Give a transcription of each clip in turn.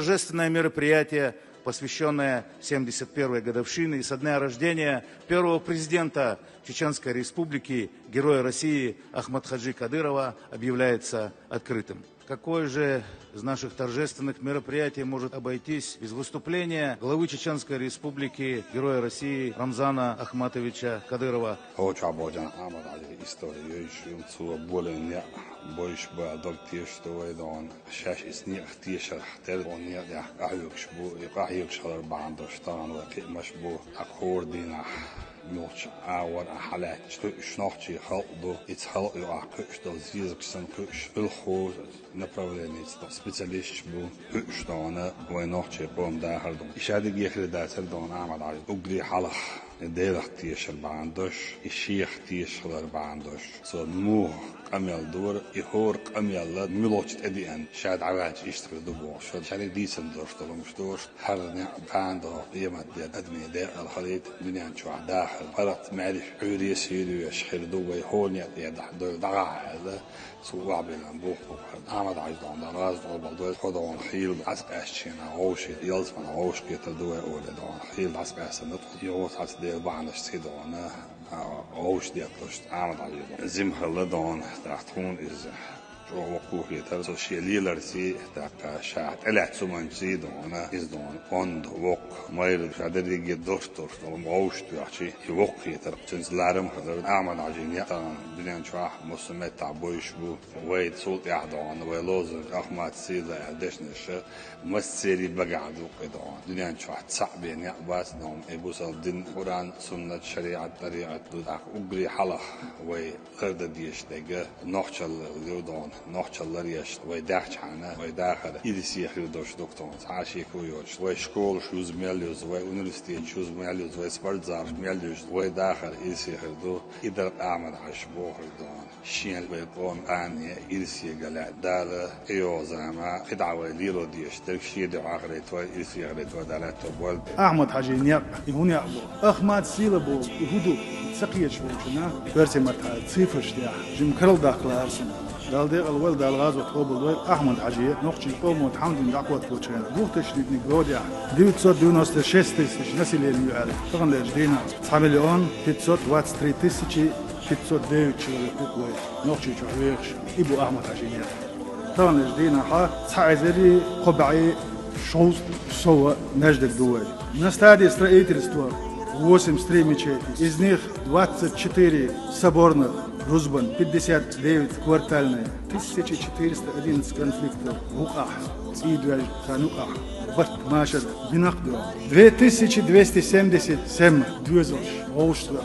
Торжественное мероприятие, посвященное 71-й годовщине и со дня рождения первого президента Чеченской Республики, Героя России Ахматхаджи Кадырова, объявляется открытым. Какое же из наших торжественных мероприятий может обойтись без выступления главы Чеченской Республики, Героя России Рамзана Ахматовича Кадырова? Boish ba doktier stoy dan shash is niet tiesher ter on niet ja ayuks bu ayuks halar band staan wa kimash bu akkoordina نوتش عور حالات شنوختي خلطو يتخلط يقع كش دزيزك سن كش الخوز نبرولينيت سبيشاليست بو كش دانا وينوختي قوم داخل دون إشادة يخلي داتر دون عمل على أقري حلخ ديرخ تيشر باندوش الشيخ تيشر باندوش سو مو قميل دور يهور قميل ملوش أديان شاد عواج يشتغل دبوش شاد ديسن دوش طلمش دوش حرنا باندو يمد أدمي داخل الخليط دنيا شو داخل فرط معرف عوري سيدو يشخر دوي هون يدح دو دغا هذا سو عبل بوخ عمد عيدون دراز بالدوي خدون خيل عسق أشينا عوشي يلزم عوش كيتر دوي أول دون خيل عسق أحسن يوت عس دير بعنا سيدونا عوش ديتلش عمد عيدون زم خلدون تحتون إز جو وقوه يتر سوشياليلر سي تاع شاعت ألا سومن سيدونا إز دون أند وق مايل شادر يجي دكتور دون عوش تيجي يوق يتر تنز لارم خدر عمل عجينيا تان دنيا شواح مسمى تعبويش بو ويد صوت يحضون ويلوزر أحمد سيدا عدشنش مسيري بقعدو قدون دنيا شواح صعبين يقباس دون إبوس الدين قرآن سنة شريعة طريقة داك أجري حلخ وي غرد ديش دقة نحشل دون نحشل ريش وي داخل عنا وي داخل إدسي خير دوش دكتور عاشي كويوش وي شكول شوز ميليوز وي أونيفرسيتي شوز ميليوز وي سبارتزار ميليوز وي داخل إدسي خير دو إدر أعمل عشبوه دون شين بيقوم آنية إدسي قلع دالة إيو زعما خدعة ليرو ديش ترك شيد عقريت وي إدسي غريت ودالات تبولد أحمد حاجي نياب يهون يعبو أحمد سيلبو يهودو سقيش بوشنا برسي مرتها تصيفش ديح جم كرل داخل أرسن دال ديق الول دال غاز وتقوبل دويل أحمد حاجي نوخشي قوم وتحمد دعوة بوشنا بوختش نيجود يح ديوت صوت ديونوست شستيس نسي اللي يعرف طبعا لجدينا 9 مليون 523 تسعة 509 كوكوي نوخشي شويش إبو أحمد حاجي نياب طبعا لجدينا حا تسعزري قبعي شوز سوا نجدك دوالي نستعدي استرائيتي الستوار 8 стримичей, из них 24 соборных, Рузбан, 59 квартальные, 1411 конфликтов в УАХ, Идвель, Хануах, Батмашад, Бинахду, 2277 движений, Оушства,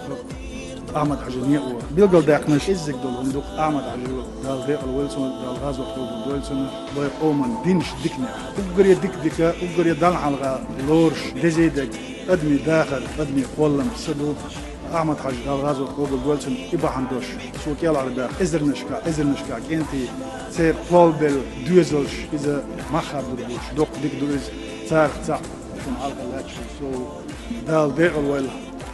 أحمد حاجي نيقوا بيلقوا داقناش إزك دول هندوق أحمد حاجي دال ديق الويلسون دال غاز وقتوب الويلسون بيق أومن دينش ديكنا أقر يديك ديكا أقر يدال حلقة لورش دزيدك أدمي داخل أدمي قولم صدو أحمد حاجي دال غاز وقتوب الويلسون إبا حندوش سوك يلا على داق إزر نشكا كنتي سير قول دوزلش إذا ما خاب دربوش دوق ديك دوز تاق شون حلقة لاتش سو دال ديق الويل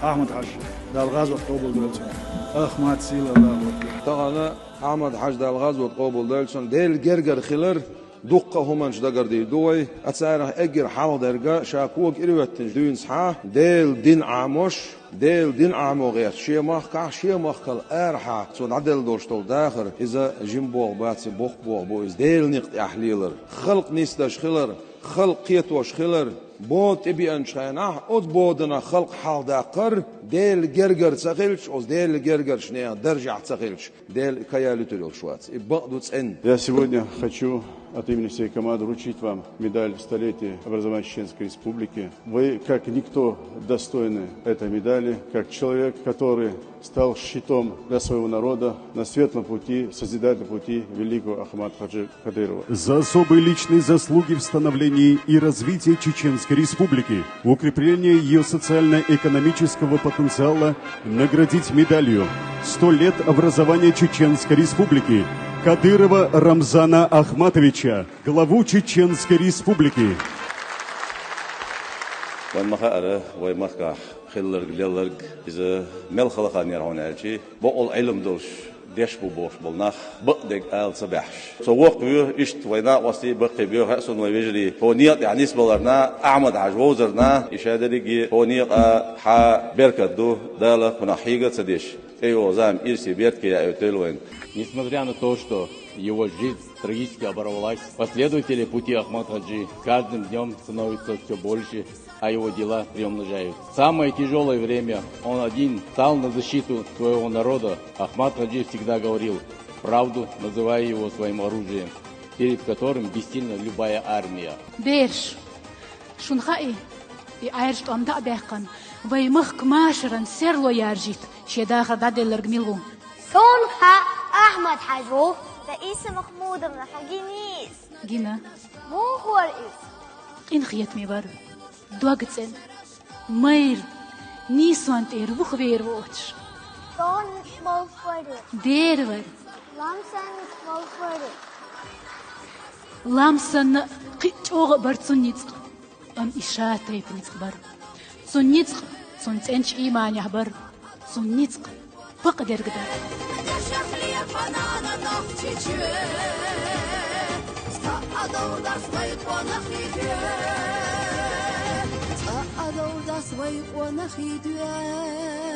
أحمد حاجي دال غاز وقبول دولسون أحمد سيلا الله طبعا أحمد حاج دال غاز وقبول دولسون ديل جرجر خلر دقة همانش دقر دي دوي أتسعر أجر حال درجة شاكوك إروتن دون صحة ديل دين عاموش ديل دين عامو غير شيء مخكع شيء مخكل أرحى صون عدل دوشتول داخر إذا جنبوغ باتس بوخ بو إز ديل نقط أحليلر خلق نيستش خلر خلق قيتوش خلر بود ابي انشانا od بودنا خلق حال داقر ديل جرجر تسخيلش اوز ديل جرجر شنيا درجع تسخيلش ديل كيالوتلو швац и бадуц эн. Я сегодня хочу от имени всей команды вручить вам медаль столетия образования Чеченской Республики. Вы, как никто, достойны этой медали, как человек, который стал щитом для своего народа на светлом пути, созидательном пути великого Ахматхаджи Кадырова. За особые личные заслуги в становлении и развитии Чеченской Республики, укрепление ее социально-экономического потенциала наградить медалью «100 лет образования Чеченской Республики» Кадырова Рамзана Ахматовича, главу Чеченской Республики. خلر جلر إذا مل خلقان يرون هالشيء بقول علم دوش ديش بوش بلناخ بقدك آل سبحش سوق بيو إشت وينا وصي بقي بيو هأسون ويجري هونيق يعني سبلرنا أحمد عجوزرنا إشادة لقي هونيق حا بركدو دالة مناحيقة سديش أيوة زام إرسي بيت كي أيوتيلوين. Несмотря на то, что его жизнь трагически оборвалась, последователи пути Ахмад Хаджи каждым днем становятся все больше, а его дела приумножают. В самое тяжелое время он один стал на защиту своего народа. Ахмад Хаджи всегда говорил правду, называя его своим оружием, перед которым бессильна любая армия. Берш, шунхаи, и айршт он да бехкан, ваймах кмашеран серло яржит, шедахар даделер гмилгу. Сонха Ахмад Хаджи رئيس محمود بن حجينيس جينا مو هو رئيس إن خيط ميبر دوغتسن مير نيسوان تير وخوير ووتش دون بالفرد ديرور لامسن بالفرد لامسن قيتوغ برتسونيت أم إشاتي بنتخبر سونيت سونتنش إيمان يحبر سونيت بقدر قدر своих он ахидуэ.